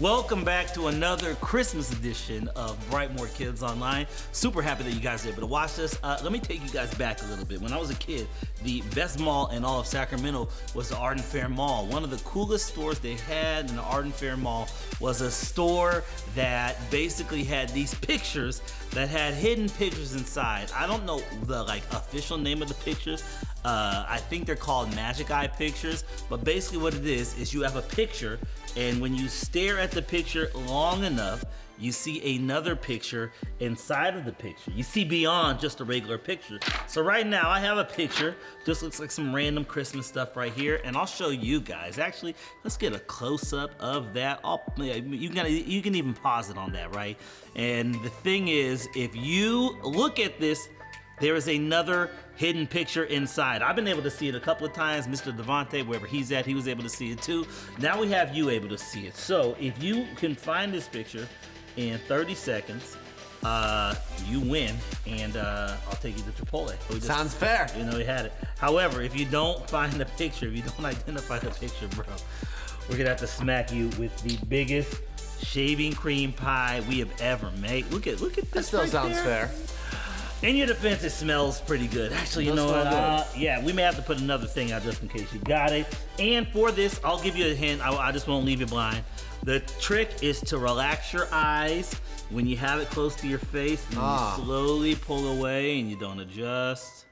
Welcome back to another Christmas edition of Brightmoor Kids Online. Super happy that you guys are able to watch this. Let me take you guys back a little bit. When I was a kid, the best mall in all of Sacramento was the Arden Fair Mall. One of the coolest stores they had in the Arden Fair Mall was a store that basically had these pictures that had hidden pictures inside. I don't know the official name of the pictures. I think they're called Magic Eye pictures, but basically what it is you have a picture, and when you stare at the picture long enough, you see another picture inside of the picture. You see beyond just a regular picture. So right now I have a picture, just looks like some random Christmas stuff right here, and I'll show you guys. Actually, let's get a close-up of that. You can even pause it on that, right? And the thing is, if you look at this, there is another hidden picture inside. I've been able to see it a couple of times. Mr. Devontae, wherever he's at, he was able to see it too. Now we have you able to see it. So if you can find this picture in 30 seconds, you win, and I'll take you to Chipotle. Sounds fair. You know, we had it. However, if you don't find the picture, if you don't identify the picture, bro, we're gonna have to smack you with the biggest shaving cream pie we have ever made. Look at this. That still sounds fair. In your defense, it smells pretty good. Actually, you know what? Yeah, we may have to put another thing out just in case you got it. And for this, I'll give you a hint. I just won't leave you blind. The trick is to relax your eyes when you have it close to your face, and you slowly pull away and you don't adjust.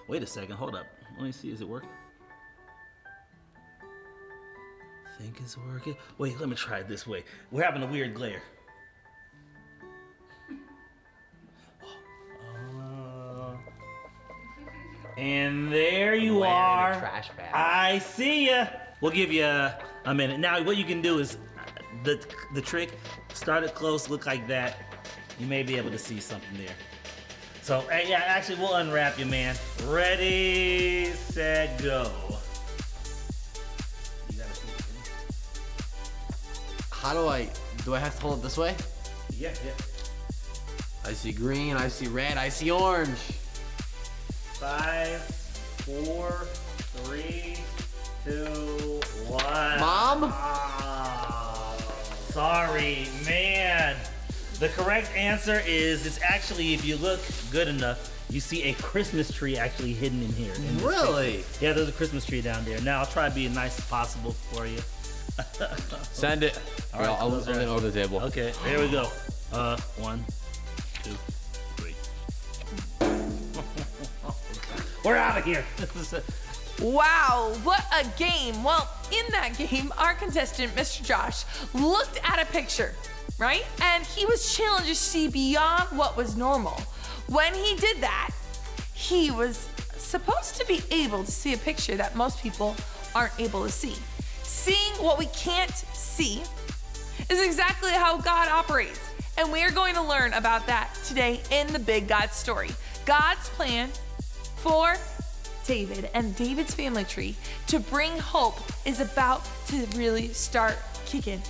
Wait a second, hold up. Let me see, is it working? I think it's working. Wait, let me try it this way. We're having a weird glare. And there you are. Trash bag. I see ya. We'll give you a minute. Now, what you can do is the trick. Start it close, look like that. You may be able to see something there. So, yeah, actually, we'll unwrap you, man. Ready, set, go. You gotta see it. How do I have to hold it this way? Yeah. I see green, I see red, I see orange. 5, 4, 3, 2, 1. Mom? Sorry, man. The correct answer is, it's actually, if you look good enough, you see a Christmas tree actually hidden in here. Really? Yeah, there's a Christmas tree down there. Now, I'll try to be as nice as possible for you. Send it. All right, I'll lean over the table. Okay, here we go. 1, 2, 3. We're out of here. Wow, what a game. Well, in that game, our contestant, Mr. Josh, looked at a picture, right? And he was challenged to see beyond what was normal. When he did that, he was supposed to be able to see a picture that most people aren't able to see. Seeing what we can't see is exactly how God operates. And we are going to learn about that today in the Big God Story. God's plan for David and David's family tree to bring hope is about to really start kicking.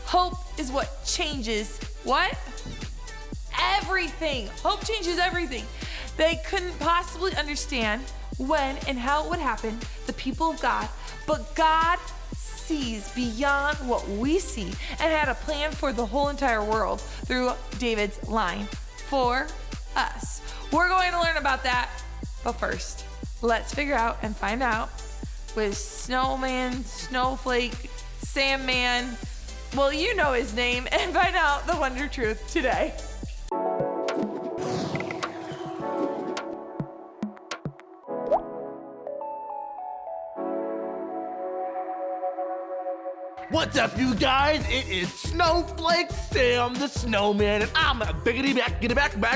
Hope is what changes what? Everything. Hope changes everything. They couldn't possibly understand when and how it would happen, the people of God, but God sees beyond what we see and had a plan for the whole entire world through David's line for us. We're going to learn about that, but first, let's figure out and find out with Snowman, Snowflake, Sandman, well, you know his name, and find out the wonder truth today. What's up, you guys? It is Snowflake Sam the Snowman, and I'm biggity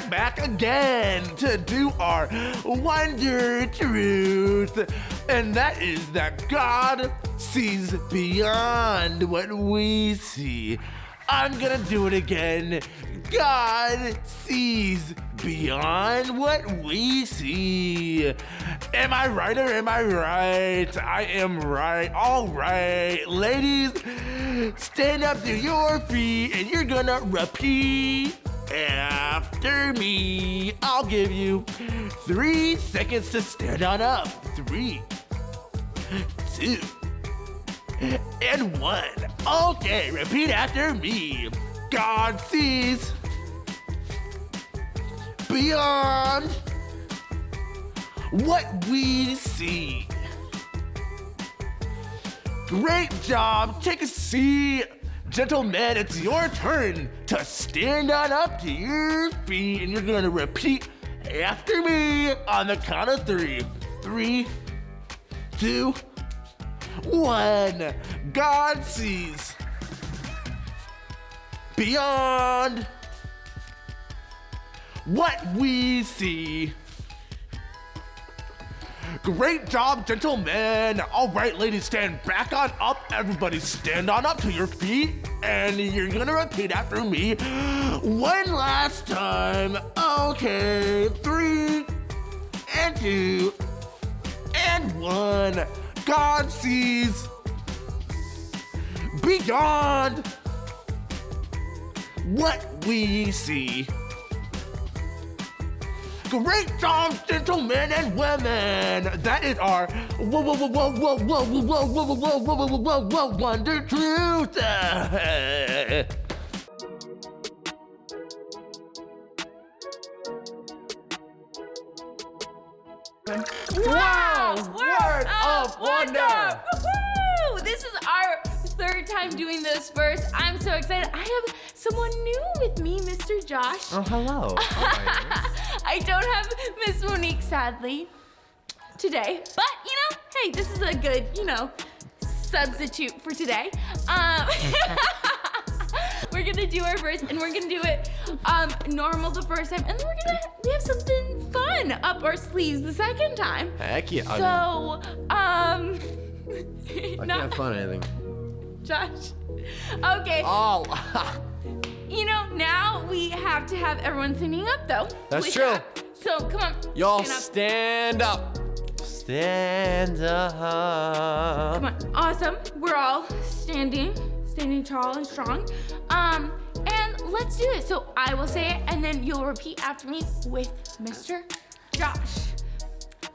back again to do our wonder truth. And that is that God sees beyond what we see. I'm gonna do it again. God sees beyond what we see. Am I right or am I right? I am right. All right, ladies, stand up to your feet and you're gonna repeat after me. I'll give you 3 seconds to stand on up. 3, 2, and 1. Okay, repeat after me. God sees beyond what we see. Great job. Take a seat. Gentlemen, it's your turn to stand on up to your feet, and you're gonna repeat after me on the count of 3. 3, 2, 1. God sees beyond what we see. Great job, gentlemen. All right, ladies, stand back on up. Everybody stand on up to your feet, and you're gonna repeat after me one last time. Okay, 3 and 2 and 1. God sees beyond what we see. Great job, gentlemen and women. That is our wonder truth. Wow! Word of wonder! Woohoo! This is our third time doing this first. I'm so excited. I have someone new with me, Mr. Josh. Oh, hello. I don't have Miss Monique, sadly, today. But, hey, this is a good, substitute for today. We're gonna do our first, and we're gonna do it normal the first time, and then we have something fun up our sleeves the second time. Heck yeah. So, I can't not find anything. Josh. Okay. Oh. Now we have to have everyone standing up, though. That's With true. that. So come on. Y'all stand up. stand up. Come on. Awesome. We're all standing tall and strong. And let's do it. So I will say it, and then you'll repeat after me with Mr. Josh.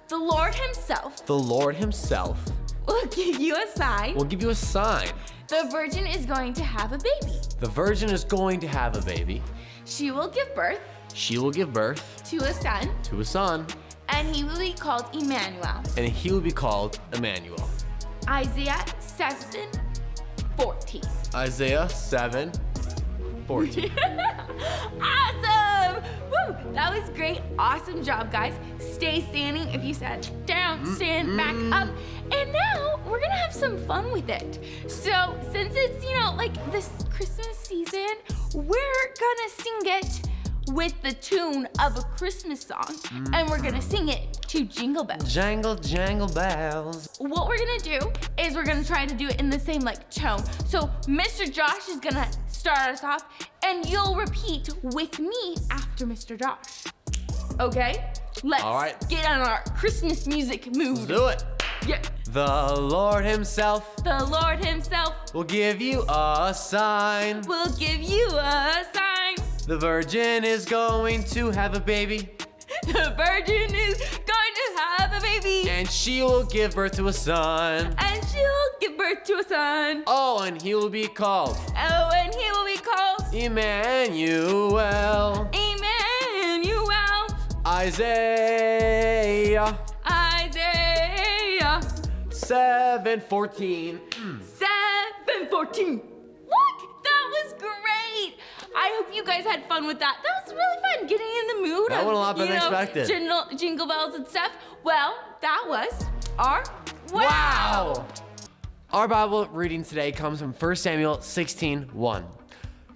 The Lord Himself The Lord Himself will give you a sign. will give you a sign. The virgin is going to have a baby. The virgin is going to have a baby. She will give birth She will give birth to a son, to a son, and he will be called Emmanuel. and he will be called Emmanuel. Isaiah 7:14. Isaiah 7:14. Awesome! Woo! That was great. Awesome job, guys. Stay standing. If you sat down, stand back up. And now we're gonna have some fun with it. So since it's, like this Christmas season, we're gonna sing it with the tune of a Christmas song. And we're gonna sing it to Jingle Bells. Jangle, jangle bells. What we're gonna do is we're gonna try to do it in the same tone. So Mr. Josh is gonna start us off, and you'll repeat with me after Mr. Josh. Okay? Let's All right. get on our Christmas music mood. Let's do it. Yeah. The Lord Himself The Lord Himself will give you a sign. will give you a sign. The virgin is going to have a baby, The virgin is going to have a baby, and she will give birth to a son. and she'll give birth to a son. Oh, and he will be called Oh, and he will be called Emmanuel. Emmanuel. Isaiah Isaiah 7:14. 7:14. Look, that was great. I hope you guys had fun with that. That was really fun, getting in the mood. That of, went a lot better than expected. Jingle bells and stuff. Well, that was our Wow! Our Bible reading today comes from 1 Samuel 16:1.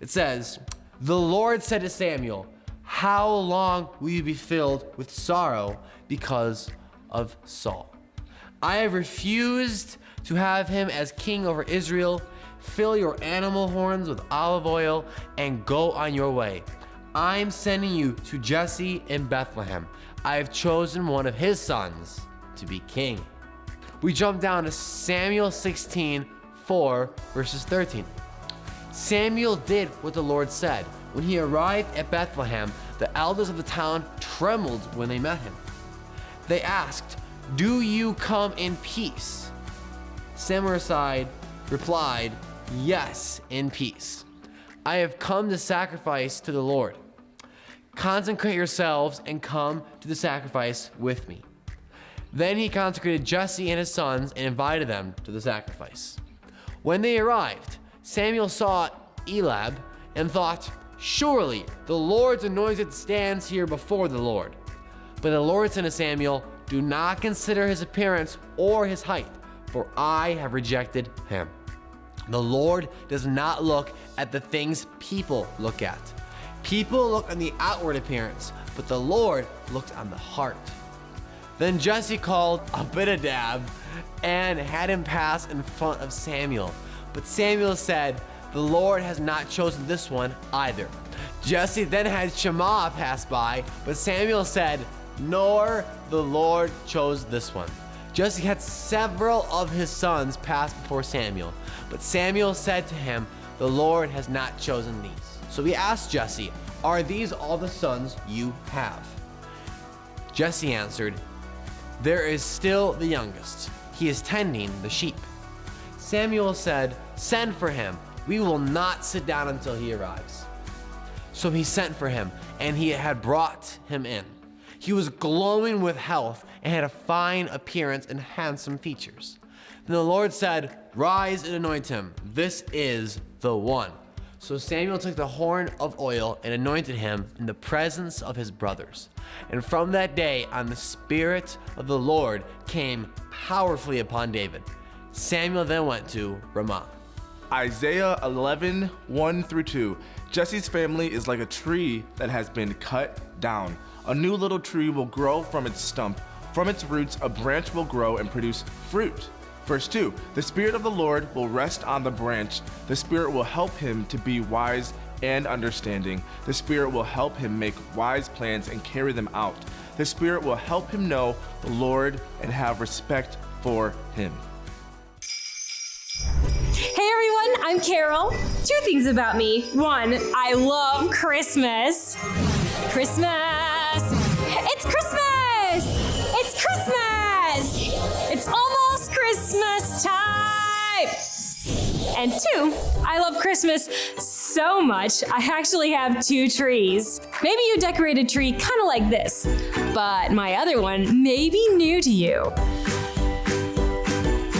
It says, "The Lord said to Samuel, 'How long will you be filled with sorrow because of Saul? I have refused to have him as king over Israel. Fill your animal horns with olive oil and go on your way. I'm sending you to Jesse in Bethlehem. I have chosen one of his sons to be king.'" We jump down to Samuel 16:4, verses 13. Samuel did what the Lord said. When he arrived at Bethlehem, the elders of the town trembled when they met him. They asked, "Do you come in peace?" Samuel replied, Yes, in peace. I have come to sacrifice to the Lord. Consecrate yourselves and come to the sacrifice with me." Then he consecrated Jesse and his sons and invited them to the sacrifice. When they arrived, Samuel saw Eliab and thought, "Surely the Lord's anointed stands here before the Lord." But the Lord said to Samuel, "Do not consider his appearance or his height, for I have rejected him." The Lord does not look at the things people look at. People look on the outward appearance, but the Lord looks on the heart. Then Jesse called Abinadab and had him pass in front of Samuel. But Samuel said, "The Lord has not chosen this one either." Jesse then had Shammah pass by, but Samuel said, "Nor the Lord chose this one." Jesse had several of his sons pass before Samuel, but Samuel said to him, "The Lord has not chosen these." So he asked Jesse, "Are these all the sons you have?" Jesse answered, "There is still the youngest. He is tending the sheep." Samuel said, "Send for him. We will not sit down until he arrives." So he sent for him, and he had brought him in. He was glowing with health and had a fine appearance and handsome features. Then the Lord said, "Rise and anoint him. This is the one." So Samuel took the horn of oil and anointed him in the presence of his brothers. And from that day on, the Spirit of the Lord came powerfully upon David. Samuel then went to Ramah. Isaiah 11, 1-2. Jesse's family is like a tree that has been cut down. A new little tree will grow from its stump. From its roots, a branch will grow and produce fruit. Verse 2, the Spirit of the Lord will rest on the branch. The Spirit will help him to be wise and understanding. The Spirit will help him make wise plans and carry them out. The Spirit will help him know the Lord and have respect for him. Hey everyone, I'm Carol. 2 things about me. 1, I love Christmas. Christmas! It's Christmas! It's Christmas! It's almost Christmas time! And 2, I love Christmas so much, I actually have 2 trees. Maybe you decorate a tree kind of like this, but my other one may be new to you.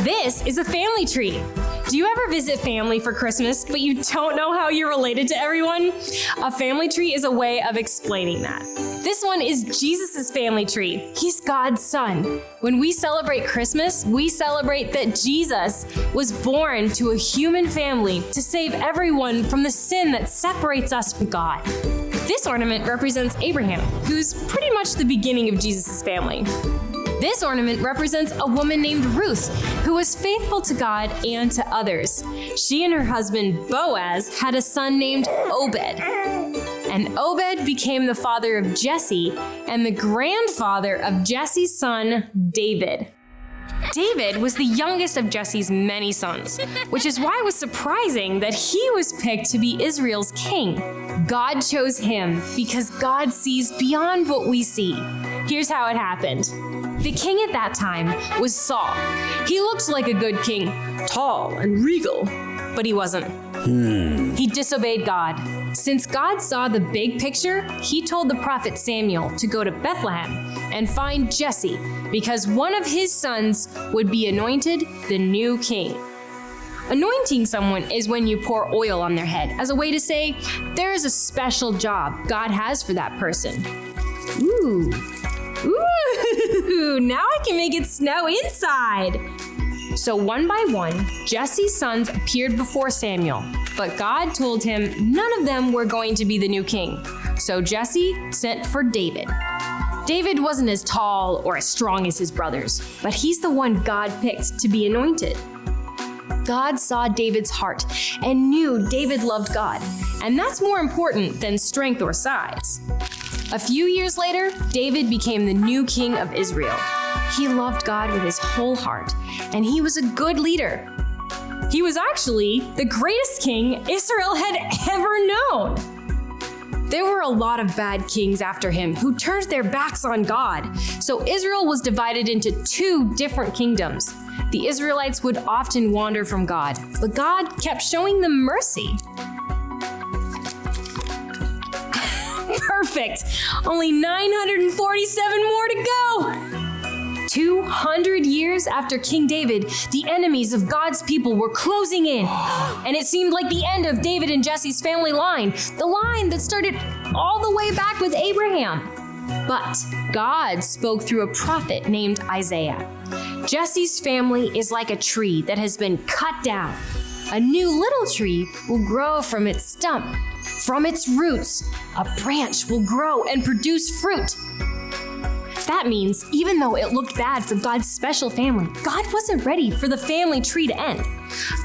This is a family tree. Do you ever visit family for Christmas, but you don't know how you're related to everyone? A family tree is a way of explaining that. This one is Jesus' family tree. He's God's son. When we celebrate Christmas, we celebrate that Jesus was born to a human family to save everyone from the sin that separates us from God. This ornament represents Abraham, who's pretty much the beginning of Jesus' family. This ornament represents a woman named Ruth, who was faithful to God and to others. She and her husband Boaz had a son named Obed. And Obed became the father of Jesse and the grandfather of Jesse's son, David. David was the youngest of Jesse's many sons, which is why it was surprising that he was picked to be Israel's king. God chose him because God sees beyond what we see. Here's how it happened. The king at that time was Saul. He looked like a good king, tall and regal, but he wasn't. He disobeyed God. Since God saw the big picture, he told the prophet Samuel to go to Bethlehem and find Jesse because one of his sons would be anointed the new king. Anointing someone is when you pour oil on their head as a way to say there is a special job God has for that person. Ooh, now I can make it snow inside. So one by one, Jesse's sons appeared before Samuel, but God told him none of them were going to be the new king. So Jesse sent for David. David wasn't as tall or as strong as his brothers, but he's the one God picked to be anointed. God saw David's heart and knew David loved God, and that's more important than strength or size. A few years later, David became the new king of Israel. He loved God with his whole heart, and he was a good leader. He was actually the greatest king Israel had ever known. There were a lot of bad kings after him who turned their backs on God. So Israel was divided into 2 different kingdoms. The Israelites would often wander from God, but God kept showing them mercy. Perfect! Only 947 more to go! 200 years after King David, the enemies of God's people were closing in. And it seemed like the end of David and Jesse's family line, the line that started all the way back with Abraham. But God spoke through a prophet named Isaiah. Jesse's family is like a tree that has been cut down. A new little tree will grow from its stump. From its roots, a branch will grow and produce fruit. That means even though it looked bad for God's special family, God wasn't ready for the family tree to end.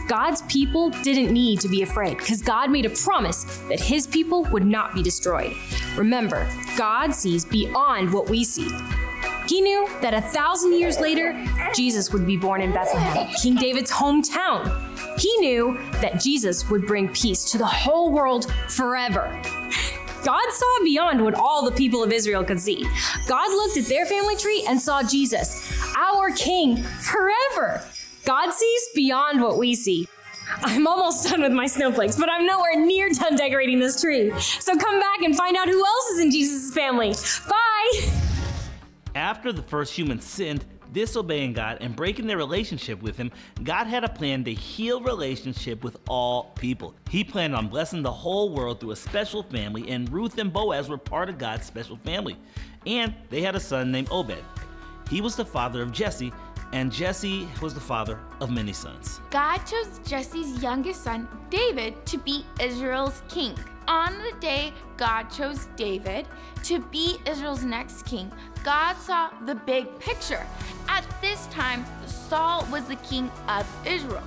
God's people didn't need to be afraid because God made a promise that his people would not be destroyed. Remember, God sees beyond what we see. He knew that 1,000 years later, Jesus would be born in Bethlehem, King David's hometown. He knew that Jesus would bring peace to the whole world forever. God saw beyond what all the people of Israel could see. God looked at their family tree and saw Jesus, our King, forever. God sees beyond what we see. I'm almost done with my snowflakes, but I'm nowhere near done decorating this tree. So come back and find out who else is in Jesus' family. Bye! After the first humans sinned, disobeying God and breaking their relationship with him, God had a plan to heal relationship with all people. He planned on blessing the whole world through a special family, and Ruth and Boaz were part of God's special family. And they had a son named Obed. He was the father of Jesse, and Jesse was the father of many sons. God chose Jesse's youngest son, David, to be Israel's king. On the day God chose David to be Israel's next king, God saw the big picture. At this time, Saul was the king of Israel.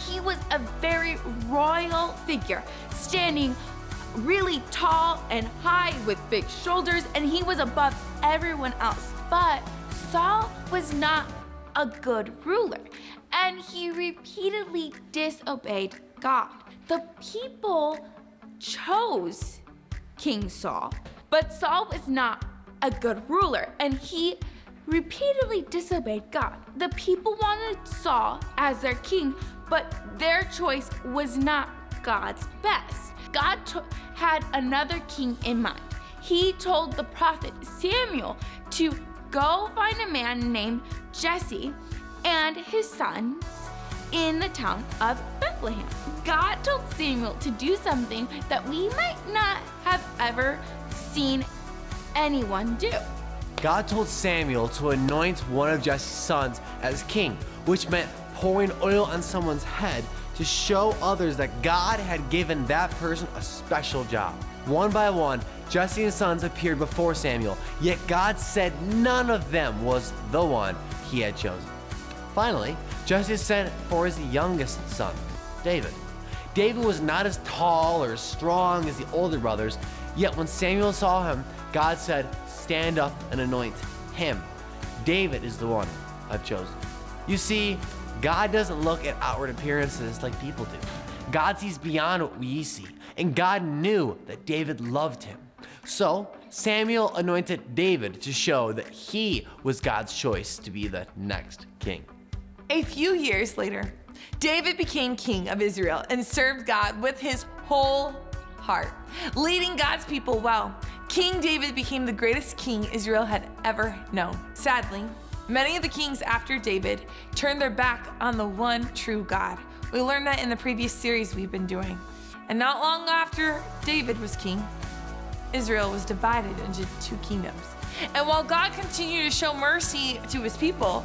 He was a very royal figure, standing really tall and high with big shoulders, and he was above everyone else. But Saul was not a good ruler, and he repeatedly disobeyed God. The people chose King Saul, but Saul was not a good ruler, and he repeatedly disobeyed God. The people wanted Saul as their king, but their choice was not God's best. God had another king in mind. He told the prophet Samuel to go find a man named Jesse and his sons in the town of Bethlehem. God told Samuel to do something that we might not have ever seen anyone do. God told Samuel to anoint one of Jesse's sons as king, which meant pouring oil on someone's head to show others that God had given that person a special job. One by one, Jesse and his sons appeared before Samuel, yet God said none of them was the one he had chosen. Finally, Jesse sent for his youngest son, David. David was not as tall or as strong as the older brothers, yet when Samuel saw him, God said, "Stand up and anoint him. David is the one I've chosen." You see, God doesn't look at outward appearances like people do. God sees beyond what we see, and God knew that David loved him. So Samuel anointed David to show that he was God's choice to be the next king. A few years later, David became king of Israel and served God with his whole heart, leading God's people well. King David became the greatest king Israel had ever known. Sadly, many of the kings after David turned their back on the one true God. We learned that in the previous series we've been doing. And not long after David was king, Israel was divided into 2 kingdoms. And while God continued to show mercy to his people,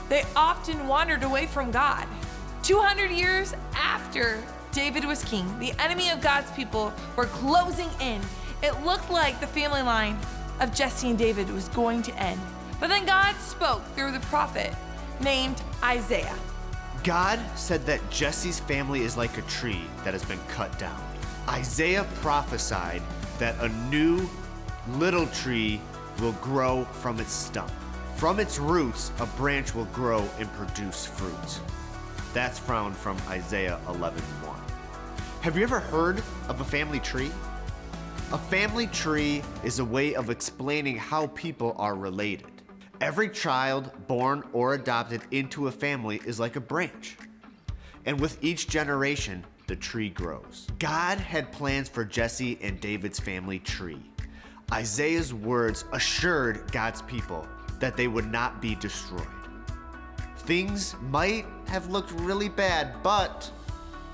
they often wandered away from God. 200 years after David was king, the enemy of God's people were closing in. It looked like the family line of Jesse and David was going to end. But then God spoke through the prophet named Isaiah. God said that Jesse's family is like a tree that has been cut down. Isaiah prophesied that a new little tree will grow from its stump. From its roots, a branch will grow and produce fruit. That's found from Isaiah 11:1. Have you ever heard of a family tree? A family tree is a way of explaining how people are related. Every child born or adopted into a family is like a branch. And with each generation, the tree grows. God had plans for Jesse and David's family tree. Isaiah's words assured God's people that they would not be destroyed. Things might have looked really bad, but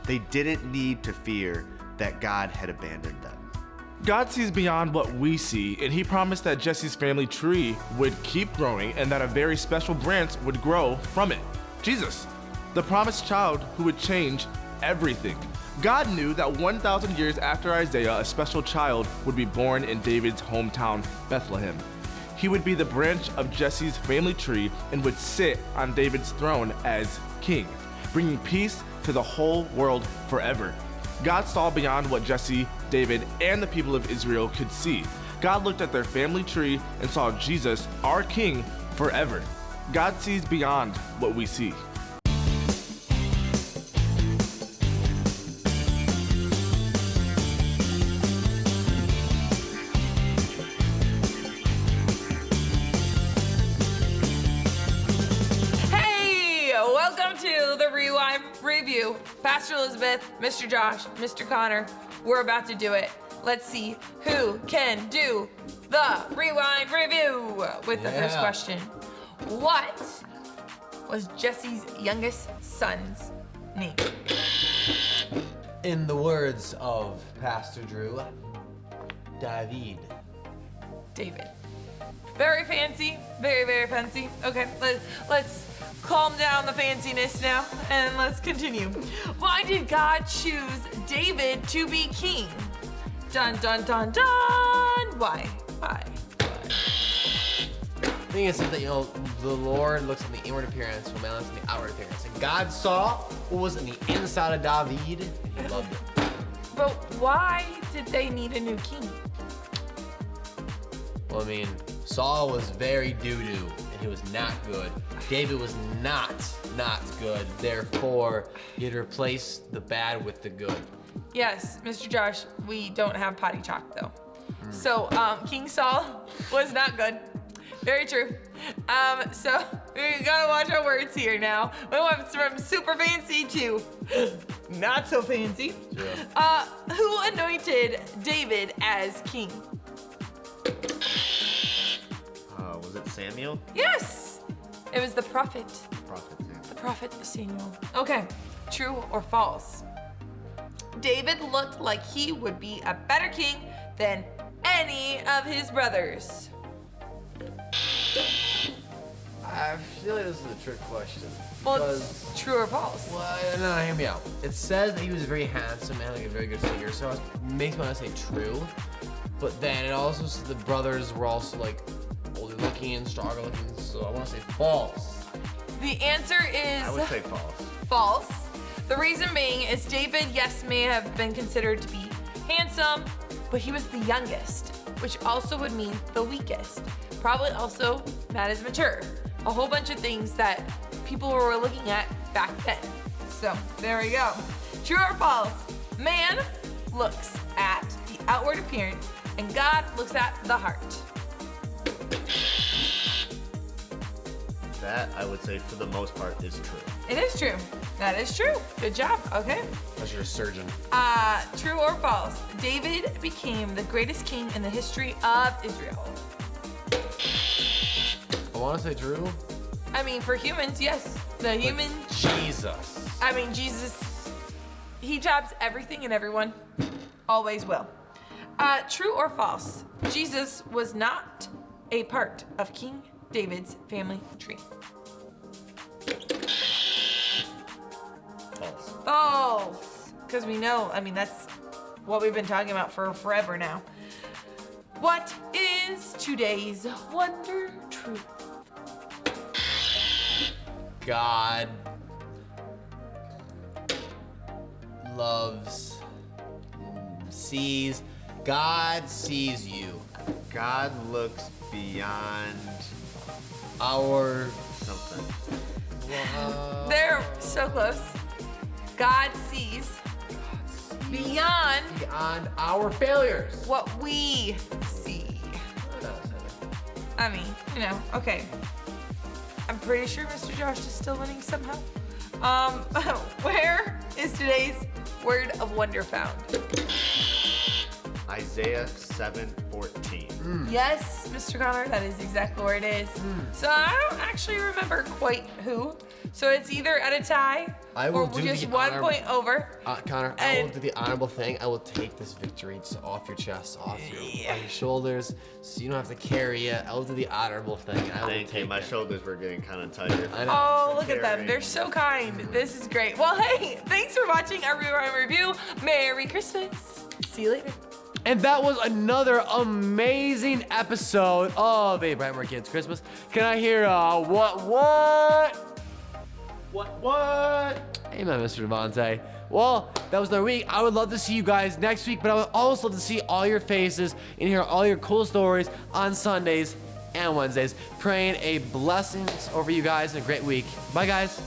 they didn't need to fear that God had abandoned them. God sees beyond what we see, and he promised that Jesse's family tree would keep growing and that a very special branch would grow from it. Jesus, the promised child who would change everything. God knew that 1,000 years after Isaiah, a special child would be born in David's hometown, Bethlehem. He would be the branch of Jesse's family tree and would sit on David's throne as king, bringing peace to the whole world forever. God saw beyond what Jesse, David, and the people of Israel could see. God looked at their family tree and saw Jesus, our king, forever. God sees beyond what we see. Review. Pastor Elizabeth, Mr. Josh, Mr. Connor, we're about to do it. Let's see who can do the rewind review with the first question. What was Jesse's youngest son's name? In the words of Pastor Drew, David. David. Very fancy, very, very fancy. Okay, let's calm down the fanciness now and let's continue. Why did God choose David to be king? Dun, dun, dun, dun. Why? I think it's that, the Lord looks on the inward appearance, while man looks on the outward appearance. And God saw what was in the inside of David, and he loved it. But why did they need a new king? Well, Saul was very doo-doo, and he was not good. David was not good. Therefore, he had replaced the bad with the good. Yes, Mr. Josh, we don't have potty talk though. So, King Saul was not good. Very true. So we gotta watch our words here now. We went from super fancy to not so fancy. Yeah. Who anointed David as king? Was it Samuel? Yes, it was the prophet. The prophet Samuel. Okay, true or false? David looked like he would be a better king than any of his brothers. I feel like this is a trick question. Well, it's true or false? Well, no, hear me out. It says that he was very handsome and had like a very good figure, so it makes me want to say true. But then it also says the brothers were also like older looking and stronger looking, so I want to say false. The answer is... I would say false. False. The reason being is David, yes, may have been considered to be handsome, but he was the youngest, which also would mean the weakest. Probably also not as mature. A whole bunch of things that people were looking at back then. So there we go. True or false? Man looks at the outward appearance and God looks at the heart. That, I would say, for the most part, is true. It is true. That is true. Good job. Okay. Unless you're a surgeon. True or false? David became the greatest king in the history of Israel. I want to say true. I mean, for humans, yes. The human. Jesus. I mean, Jesus. He tops everything and everyone. Always will. True or false? Jesus was not a part of King David's family tree. False. False. Because we know, that's what we've been talking about for forever now. What is today's wonder truth? God loves, sees, God sees you. God looks beyond Our something. They're so close. God sees beyond our failures. what we see. I mean, okay. I'm pretty sure Mr. Josh is still winning somehow. Where is today's word of wonder found? Isaiah 7:14. Yes, Mr. Connor, that is exactly where it is. So I don't actually remember quite who. So it's either at a tie I will or do just the 1 honor- point over. Connor, I will And- do the honorable thing. I will take this victory just off your chest, off your shoulders, so you don't have to carry it. I will do the honorable thing. I will Thank you. take My it. shoulders were getting kind of tired. I know. Oh, look at them. Carrying. They're so kind. This is great. Well, hey, thanks for watching our review. Merry Christmas. See you later. And that was another amazing episode of a Brightmoor Kids Christmas. Can I hear what? Amen, Mr. Devontae. Well, that was their week. I would love to see you guys next week, but I would also love to see all your faces and hear all your cool stories on Sundays and Wednesdays. Praying a blessings over you guys and a great week. Bye, guys.